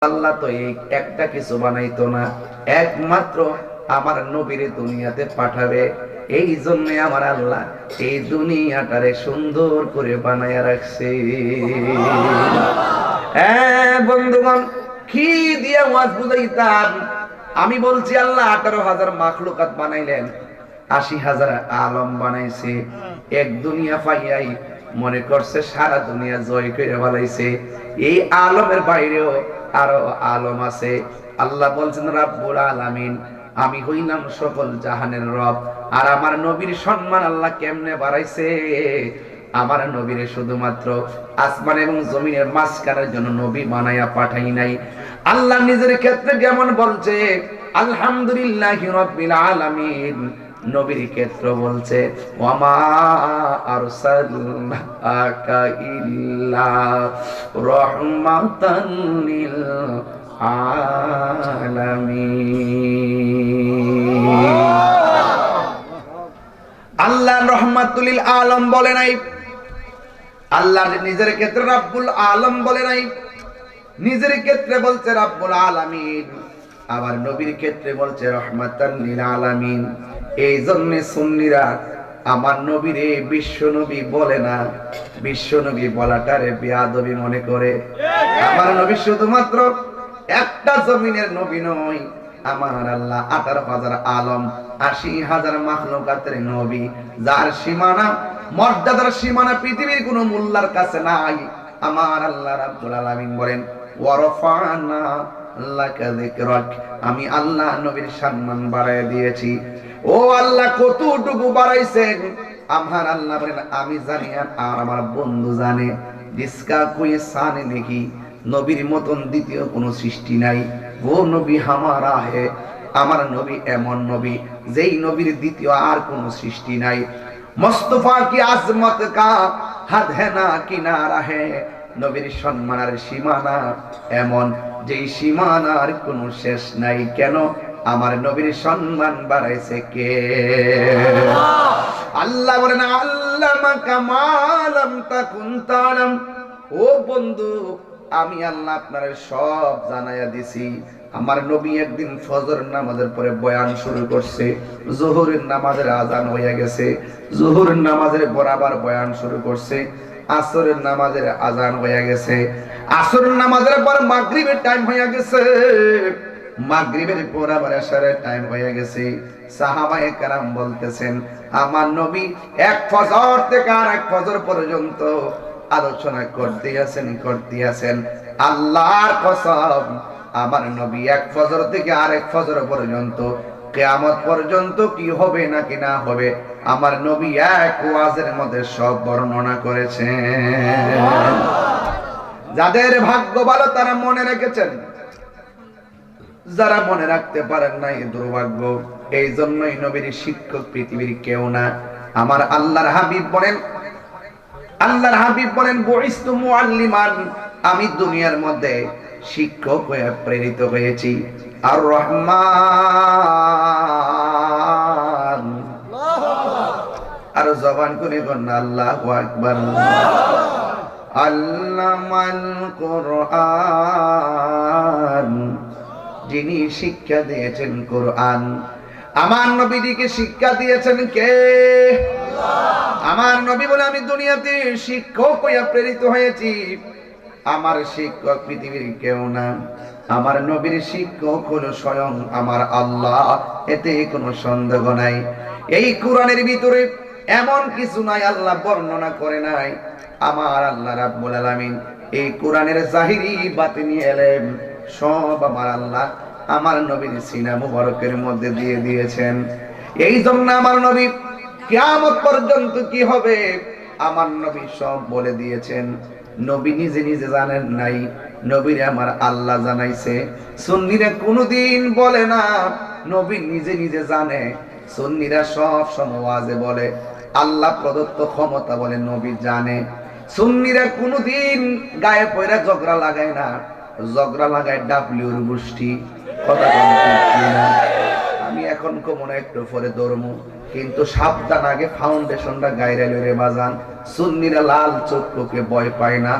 আল্লাহ তো এই একটা কিছু বানাইতো না, একমাত্র আমার নবীরে দুনিয়াতে পাঠাবে। এই জন্য আমার আল্লাহ এই দুনিয়াটারে সুন্দর করে বানায়া রাখছে। বন্ধুগণ, কি দিয়ে ওয়াজ বুঝাইতাম? আমি বলছি আল্লাহ 18,000 মাখলুকাত বানাইলেন, 80,000 আলম বানাইছে। এক দুনিয়া পাইয়াই মনে করছে সারা দুনিয়া জয় করে ফেলাইছে। এই আলমের বাইরেও আরো আলম আছে। আল্লাহ বলছেন রাব্বুল আলামিন, আমি হইলাম সকল জাহানের রব। আর আমার নবীর সম্মান আল্লাহ কেমনে বাড়াইছে? আমার নবীরে শুধুমাত্র আসমান এবং জমিনের মাঝখানের জন্য নবী বানায়া পাঠাই নাই। আল্লাহ নিজের ক্ষেত্রে কেমন বলছে, আলহামদুলিল্লাহি রাব্বিল আলামিন। নবীর ক্ষেত্র বলছে ওয়ামা আরসালনাকা ইল্লা রাহমাতান লিল আলামিন। আল্লাহ রহমাতুল লিল আলম বলে নাই, আল্লাহ নিজের ক্ষেত্রে রাব্বুল আলম বলে নাই, নিজের ক্ষেত্রে বলছে রাব্বুল আলামিন, আবার নবীর ক্ষেত্রে বলছে রহমাতান লিল আলামিন। এই জন্য সুন্নিরা আমার নবীরে বিশ্ব নবী বলে না, বিশ্ব নবী বলাটারে বেয়াদবি মনে করে। আমার নবী শুধুমাত্র একটা জমিনের নবী নয়, আমার আল্লাহ 18,000 আলম, 80,000 মাখলুকাতের নবী, যার সীমানা মর্যাদার সীমানা পৃথিবীর কোন মোল্লার কাছে নাই। আমার আল্লাহ রাব্বুল আলামিন বলেন ওয়ারফানা লাকা যিকরাক, আমি আল্লাহ নবীর সম্মান বাড়ায় দিয়েছি। ও আল্লাহ কতটুকু বাড়াইছেন আমার আল্লাহ বলেন আমি জানি আর আমার বন্ধু জানে। জিসকা কোই সানে নেহি, নবীর মতন দ্বিতীয় কোন সৃষ্টি নাই। ও নবী হামারা হে, আমার নবী এমন নবী যেই নবীর দ্বিতীয় আর কোন সৃষ্টি নাই। মুস্তাফা কি আজমত কা হাদ হে না কিনারা হে, নবীর সম্মানের সীমানা এমন যেই সীমানার কোনো শেষ নাই। কেন? আমার নবীর সম্মান বাড়াইছে কে? আল্লাহ বলেন আল্লামাকা মা লাম তাকুন তাআলাম। ও বন্ধু, আমি আল্লাহ আপনারে সব জানাইয়া দিছি। আমার নবী একদিন ফজর নামাজের পরে বয়ান শুরু করছে, যোহরের নামাজের আজান হয়ে গেছে, যোহরের নামাজের বরাবর বয়ান শুরু করছে, আসরের নামাজের আজান হয়ে গেছে, আসরের নামাজের পর মাগরিবের টাইম হয়ে গেছে, মাগরিবের পর আবার এশারের টাইম হয়ে গেছে। সাহাবায়ে কেরাম বলতেছেন আমার নবী এক ফজর থেকে আরেক ফজর পর্যন্ত আলোচনা করতে আছেন। আল্লাহর কসম, আমার নবী এক ফজর থেকে আরেক ফজর পর্যন্ত কিয়ামত পর্যন্ত কি হবে নাকি না হবে আমার নবী এক ওয়াজের মধ্যে সব বর্ণনা করেছেন। যাদের ভাগ্য ভালো তারা মনে রেখেছেন, যারা মনে রাখতে পারেন নাই দুর্ভাগ্য। এই জন্যই নবীর শিক্ষক পৃথিবীর কেউ না। আমার আল্লাহর হাবিব বলেন বুইস্তু মুআল্লিমান, আমি দুনিয়ার মধ্যে শিক্ষক হয়ে প্রেরিত হয়েছি। আর রহমান, আর জবান করে বলেন আল্লাহু আকবার। আল্লামাল কুরআন, যিনি শিক্ষা দিয়েছেন কোরআন। আমার নবীকে শিক্ষা দিয়েছেন কে? আমার নবী বলে আমি দুনিয়াতে শিক্ষক হইয়া প্রেরিত হয়েছি। আমার শিক্ষক পৃথিবীর কেউ না, আমার নবীর শিক্ষক হলো স্বয়ং আমার আল্লাহ, এতে কোনো সন্দেহ নাই। এই কোরআনের ভিতরে এমন কিছু নাই আল্লাহ বর্ণনা করে নাই। আমার আল্লাহ রাব্বুল আলামিন এই কোরআনের জাহিরি বাতিনি এলেম সব আমার আল্লাহ আমার নবীর সিনা মুবারকের মধ্যে দিয়ে দিয়েছেন। এই জন্য আমার নবী কিয়ামত পর্যন্ত কি হবে আমার নবী সব বলে দিয়েছেন। নবী নিজে নিজে জানেন নাই, নবীরে আমার আল্লাহ জানাইছে। সুন্নিরা কোনদিন বলে না নবী নিজে নিজে জানে। সুন্নিরা সব সময় ওয়াজে বলে আল্লাহ প্রদত্ত ক্ষমতা বলে নবী জানে। সুন্নিরা কোনদিন গায়ে পয়রা ঝগড়া লাগায় না, ঝগড়া লাগায় ডাব্লিউর গোষ্ঠী। কথা না, আমি এখন মনে একটু পরে দৌড়মু, কিন্তু সাবধান, আগে ফাউন্ডেশনটা গায়রা লইরে বাজান। সুন্নিরা লাল চক্ষুকে ভয় পায় না,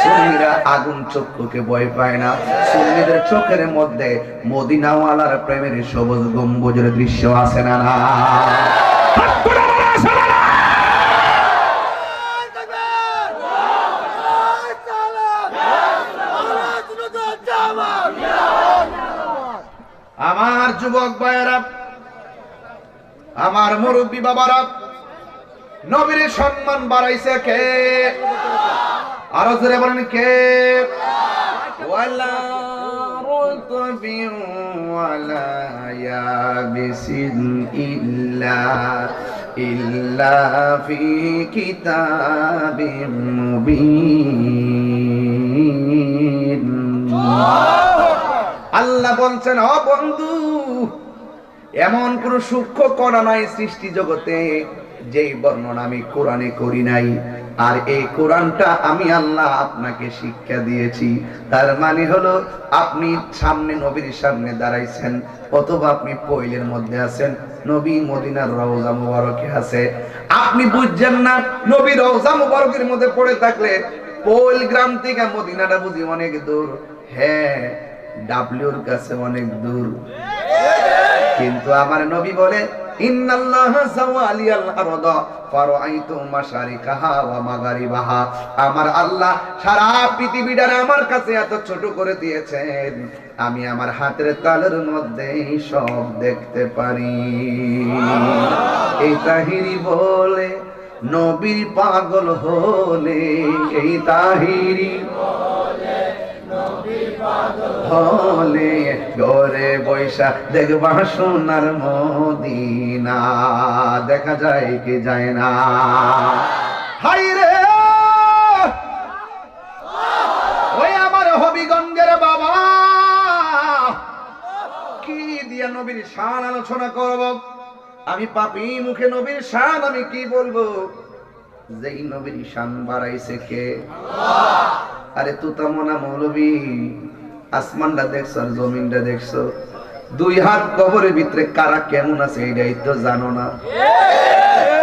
সুন্নিরা আগুন চক্ষুকে ভয় পায় না। সুন্নিদের চোখের মধ্যে মদিনাওয়ালার প্রেমের সবুজ গম্বুজের দৃশ্য আছে না না? আমার যুবক ভাইয়েরা, আমার মুরব্বী বাবারা, নবীর সম্মান বাড়াইছে কে? আরো জোরে বলেন কে? ওয়ালা রতবিন ওয়ালা ইয়াবিসিন ইল্লা ফি কিতাবিম মুবিন। আল্লাহ বলছেন, ও বন্ধু, এমন কোন সূক্ষ্ম কণা নাই সৃষ্টি জগতে যেই বর্ণনা আমি কোরআনে করি নাই। আর এই কোরআনটা আমি আল্লাহ আপনাকে শিক্ষা দিয়েছি। তার মানে হলো আপনি সামনে নবীর সামনে দাঁড়াইছেন, অথবা আপনি পয়লের মধ্যে আছেন, নবী মদিনার রওজা মুবারকে আছে। আপনি বুঝছেন না নবী রওজা মুবারকের মধ্যে পড়ে থাকলে পয়ল গ্রাম থেকে মদিনাটা বুঝি অনেক দূর। হ্যাঁ, ডাব্লিউর কাছে অনেক দূর। কিন্তু আমার নবী বলে, ইন্নাল্লাহা সাওয়ালিয়াল আরদা ফারাআইতু মাশারিকাহা ওয়া মাগারিবাহা। আমার আল্লাহ সারা পৃথিবীটারে আমার কাছে এত ছোট করে দিয়েছেন, আমি আমার হাতের তালুর মধ্যে সব দেখতে পারি। এই তাহিরি বলে নবীর পাগল হলে, এই তাহিরি হলে ঘরে বৈশা দেখবা সোনার মদিনা। দেখা যায় কি যায় না? হাই রে, ওই আমার হবিগঞ্জের বাবা, কি দিয়া নবীর শান আলোচনা করব? আমি পাপী মুখে নবীর শান আমি কি বলবো? যেই নবীর শান বাড়াইছে কে? আরে তুতামনা মৌলবী, আসমানটা দেখছো আর জমিনটা দেখছো? দুই হাত কবরের ভিতরে কারা কেমন আছে এইটাই তো জানো না।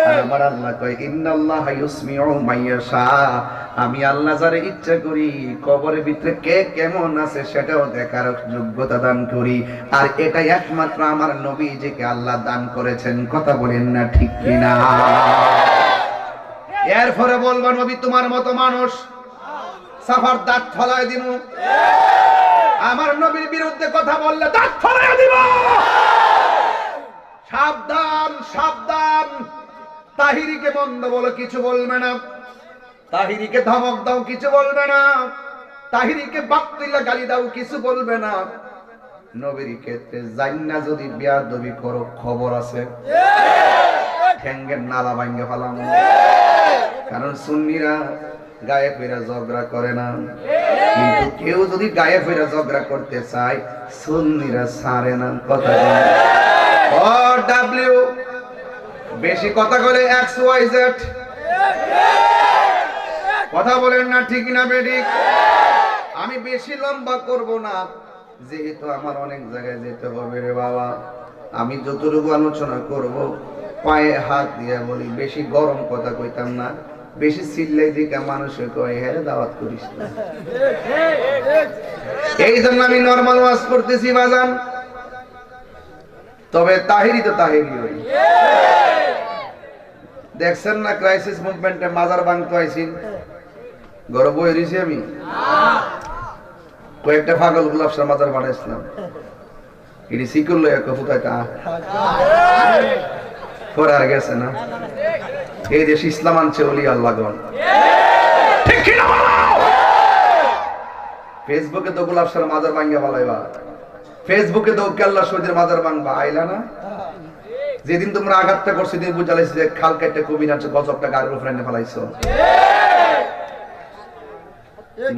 আর আমার আল্লাহ কয়, ইন্নাল্লাহা ইউসমিউ মাইয়াশা। আমি আল্লাহ যারে ইচ্ছা করি কবরের ভিতরে কে কেমন আছে সেটাও দেখার যোগ্যতা দান করি। আর এটাই একমাত্র আমার নবীজিকে আল্লাহ দান করেছেন। কথা বলেন না ঠিক কিনা? এরপরে বলবো, নবী তোমার মতো মানুষ, সাফার দাঁত ফলায় দিব। আমার নবীর বিরুদ্ধে কথা বললে দাঁত ফলায় দিব। সাবধান সাবধান। তাহিরিকে বন্ধ বলো, কিছু বলবে না। তাহিরিকে ধমক দাও, কিছু বলবে না। তাহিরিকে বাক্তিলা গালি দাও, কিছু বলবে না। নবীর ক্ষেত্রে জান্না যদি বেয়াদবি করো, খবর আছে, ঠ্যাঙ্গের নালা ভাঙ্গে ফেলাম। কারণ সুন্নিরা গায়ে ফেরা ঝগড়া করে না, কিন্তু কেউ যদি গায়ে ফেরা ঝগড়া করতে চায় সুন্নিরা ছাড়ে না। কথা ও ডাব্লিউ বেশি কথা বলে এক্স ওয়াই জেড। কথা বলেন না ঠিক না বেঠিক? আমি বেশি লম্বা করব না, যেহেতু আমার অনেক জায়গায় যেতে হবে রে বাবা। আমি যতটুকু আলোচনা করব পায়ে হাত দিয়ে বলি, বেশি গরম কথা কইতাম না, বেশি চিল্লাই দিকে মানুষের কয় হ্যাঁ দাওয়াত করিস না। এই জন্য আমি নরমাল ওয়াজ করতেছি বাজান। তবে তাহিরি তো তাহিরি হই। দেখছেন না ক্রাইসিস মুভমেন্টে মাজার ভাঙতে আইছি, গর্ব হয়েছি আমি। কয়েকটা পাগল গুলাবসার মাজার বানাইছিলাম, এটি সিকুর লইয়া কফুকায় তা পরে আর গেছে না। এই দেশ ইসলাম আনছে ওলি আল্লাহগণ। ফেসবুকে তো গুলাবসার মাজার ভাঙ্গা ফেলাইবা, ফেসবুকে তো কেল্লা শহীদের মাজার ভাঙবা, আইলা না? যেদিন তোমরা আঘাতটা করছো সেদিন বুঝালাইছি যে খাল কেটে কবি নাচছে, গজবটা গাড়ির উপরে এনে ফেলাইছো।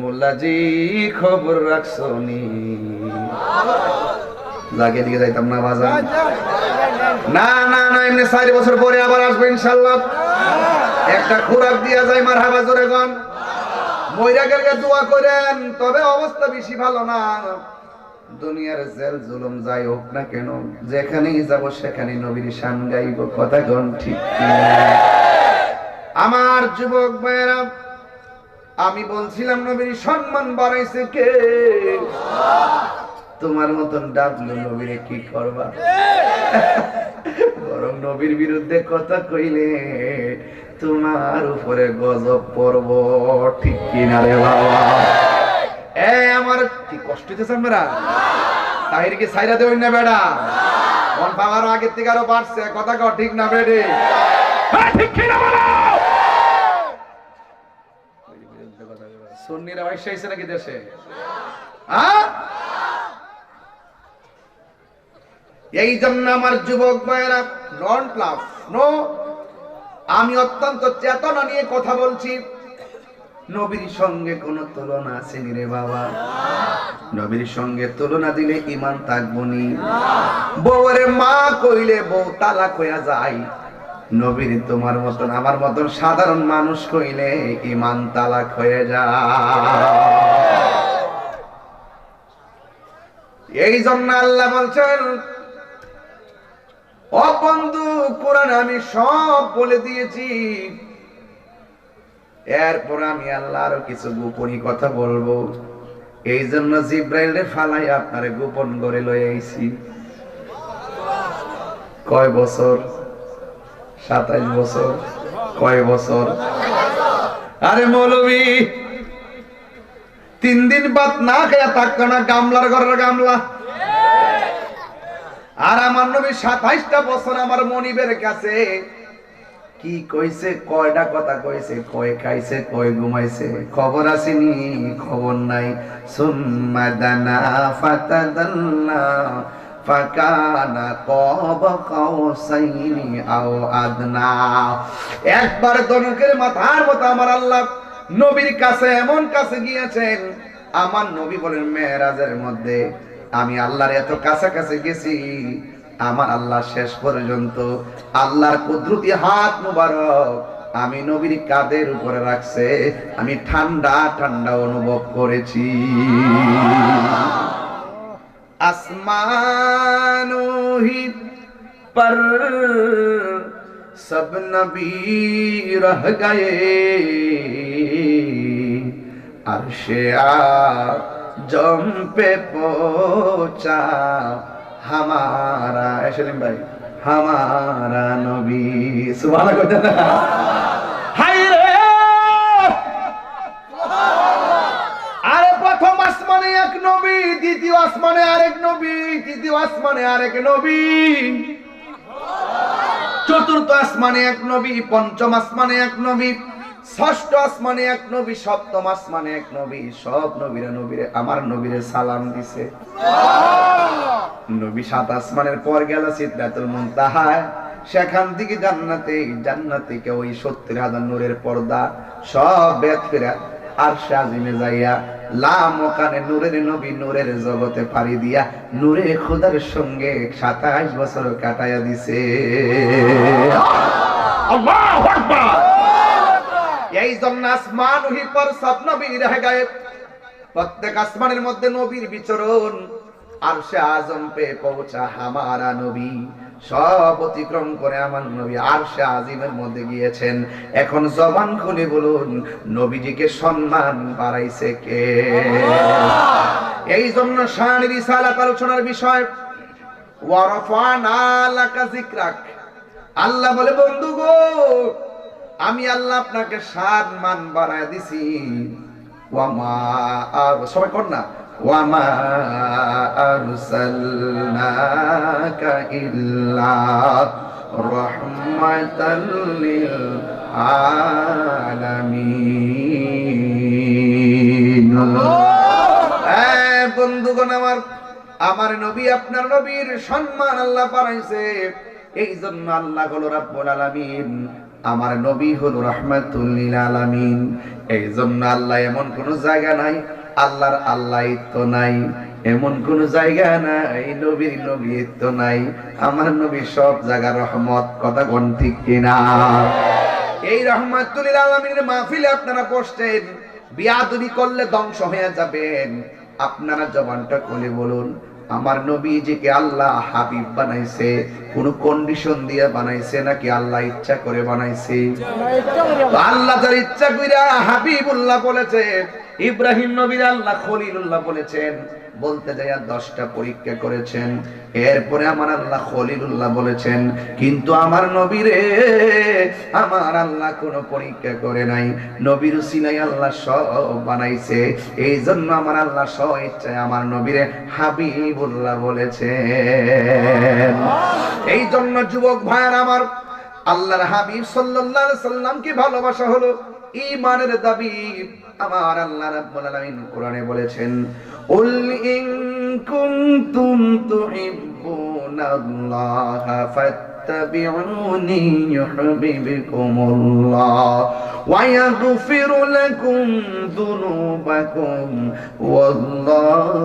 মোল্লাজি খবর রাখছো নি? লাগে দিকে যাইতাম না বাজার। না না না, এমনি 4 বছর পরে আবার আসবে ইনশাআল্লাহ। একটা খোরাক দিয়া যায়, মারহাবা জোরে গন। মইরা গেলে দোয়া করেন, তবে অবস্থা বেশি ভালো না। দুনিয়ার জেল জুলুম যাই হোক না কেন, যেখানেই যাব সেখানে নবীর শান গাইব। কথা গন ঠিক কিনা? আমার যুবক ভাইরা, আমি বলছিলাম নবীর সম্মান বাড়াইছে কে? তোমার মতন ডাকলো নবীরে কি করবা? বরং নবীর বিরুদ্ধে কথা কইলে তোমার উপরে গজব পড়ব। ঠিক কিনা রে বাবা? আমার কি কষ্ট হইতেছে আমরা? তাহিরকে সাইরা দেবেন না বেড়া, মন পাওয়ার আগের থেকে আরো বাড়ছে। কথা কও ঠিক না বেড়ে? ঠিক কিনা বলো? সুন্নিরা ভাইসা আইছে নাকি দেশে? এই জন্য আমার যুবক ভাইয়েরা, ডোন্ট লাভ, নো, আমি অত্যন্ত চেতনা নিয়ে কথা বলছি। নবীর সঙ্গে কোন তুলনা আছে রে বাবা? নবীর সঙ্গে তুলনা দিলে ঈমান থাকবো নি? বউরে মা কইলে বউ তালাক হইয়া যায়, নবীর তোমার মতন আমার মতন সাধারণ মানুষ কইলে ঈমান তালাক হয়ে যায়। এই জন্য আল্লাহ বলছেন, ও বন্ধু, কোরআনে আমি সব বলে দিয়েছি, এরপর আমি আল্লাহ আরো কিছু গোপনী কথা বলবো। এই জন্য জিব্রাইলে ফালাই আপনারে গোপন করে লয়ে আইছি। কয় বছর? 27 বছর। কয় বছর? আরে মৌলবী 3 দিন বাদ না খেয়া থাকতো না, গামলার ঘরের গামলা। আর আমার নবী 27টা বছর আমার মনিবের কাছে কি কইছে? কয়টা কথা কইছে? কয় খাইছে, কয় ঘুমাইছে? খবর আসেনি? খবর নাই। সুম্মা দানা ফাতাদাল্লা ফাকানা কাবা কাউসাইনি আও আদনা। একবার দনকের মাথার মতো আমার আল্লাহ নবীর কাছে এমন কাছে গিয়েছেন। আমার নবী বলেন, মেরাজের মধ্যে আমি আল্লাহর এত কাছাকাছি গেছি, আমার আল্লাহ শেষ পর্যন্ত আল্লাহর কুদরতি হাত মুবারক আমি নবীর কাঁধের উপরে রাখছে। আমি ঠান্ডা ঠান্ডা অনুভব করেছি। আসমানো হি পর সব নবী রহ গয়ে, আরশে আজম पे पहुंचा हमारा, সেলিম ভাই, हमारा नबी। সুবহান আল্লাহ। হায় রে, আরে প্রথম আসমানে এক নবী, দ্বিতীয় আসমানে আরেক নবী, তৃতীয় আসমানে আরেক নবী, চতুর্থ আসমানে এক নবী, পঞ্চম আসমানে এক নবী, ষষ্ঠ আসমানে এক নবী, সপ্তম আসমানে এক নবী। সব নবীরা নবীরে আমার নবীরে সালাম দিছে। নবী 7 আসমানের পর গেল সিদরাতুল মুনতাহা, সেখান থেকে জান্নাতে, জান্নাত থেকে ওই 70,000 নূরের পর্দা সব বেদ ফেরা আরশে আজিমে যাইয়া লামকানে নূরের নবী নূরের জগতে পাড়ি দিয়া নূরে খোদার সঙ্গে 27 বছর কাটাইয়া দিছে। আল্লাহু আকবার। এই জন্য আসমান ওহি পর সব নবী রহে গয়ে, প্রত্যেক আসমানের মধ্যে নবীর বিচরণ। আরশে আজম পে পৌঁছা হামারা নবী, সব অতিক্রম করে আমার নবী আরশে আজিমের মধ্যে গিয়েছেন। এখন জবান খুলে বলুন, নবীজিকে সম্মান বাড়াইছে কে? এই জন্য শান রিসালাত আলোচনার বিষয়, ওয়া রাফানা লাকা যিকরাক। আল্লাহ বলে, বন্ধু গো, আমি আল্লাহ আপনাকে সম্মান বাড়ায় দিছি। ওয়ামা, সবাই কর না, ওয়ামা আরসালনাকা ইল্লা রাহমাতাল লিল আলামিন। বন্ধুগণ আমার, আমার নবী আপনার নবীর সম্মান আল্লাহ বাড়াইছে। এই জন্য আল্লাহ হলো রাব্বুল আলামিন, আমার নবী হলো রাহমাতুল লিল আলামিন। এই জন্য আল্লাহ এমন কোন জায়গা নাই আল্লাহর আল্লাহিত্ব নাই, এমন কোন জায়গা নাই নবীর নবীত্ব নাই। আমার নবী সব জায়গার রহমত। কথা কোন ঠিক কিনা? এই রাহমাতুল লিল আলামিনের মাহফিলে আপনারা বসছেন, বিয়াদবি করলে ধ্বংস হয়ে যাবেন। আপনারা জবানটা খুলে বলুন, আমার নবীজিকে আল্লাহ হাবিব বানাইছে কোন কন্ডিশন দিয়ে বানাইছে নাকি আল্লাহ ইচ্ছা করে বানাইছে? আল্লাহ তার ইচ্ছা কইরা হাবিবুল্লাহ বলেছে, ইব্রাহিম নবীর আল্লাহ খলিলুল্লাহ বলেছেন, বলতে যাইয়া 10টা পরীক্ষা করেছেন। এরপরে আমার আল্লাহ খলিলুল্লাহ বলেছেন, কিন্তু আমার নবীরে আমার আল্লাহ কোনো পরীক্ষা করে নাই, নবীর উসিলাই আল্লাহ সব বানাইছে। এই জন্য আমার আল্লাহ স্ব ইচ্ছায় আমার নবীরে হাবিবুল্লাহ বলেছেন। এই জন্য যুবক ভাইয়ার আমার, আল্লাহর হাবিব সাল্লাল্লাহু আলাইহি সাল্লামকে ভালোবাসা হলো ঈমানের দাবি। আমার আল্লাহ রাব্বুল আলামিন কোরআনে বলেছেন, উল ইন কুনতুম তুহিব্বুনাল্লাহা ফাত্তাবিউনি ইউহিব্বুকুমুল্লাহ ওয়া ইয়াগফির লাকুম যুনুবাকুম ওয়াল্লাহু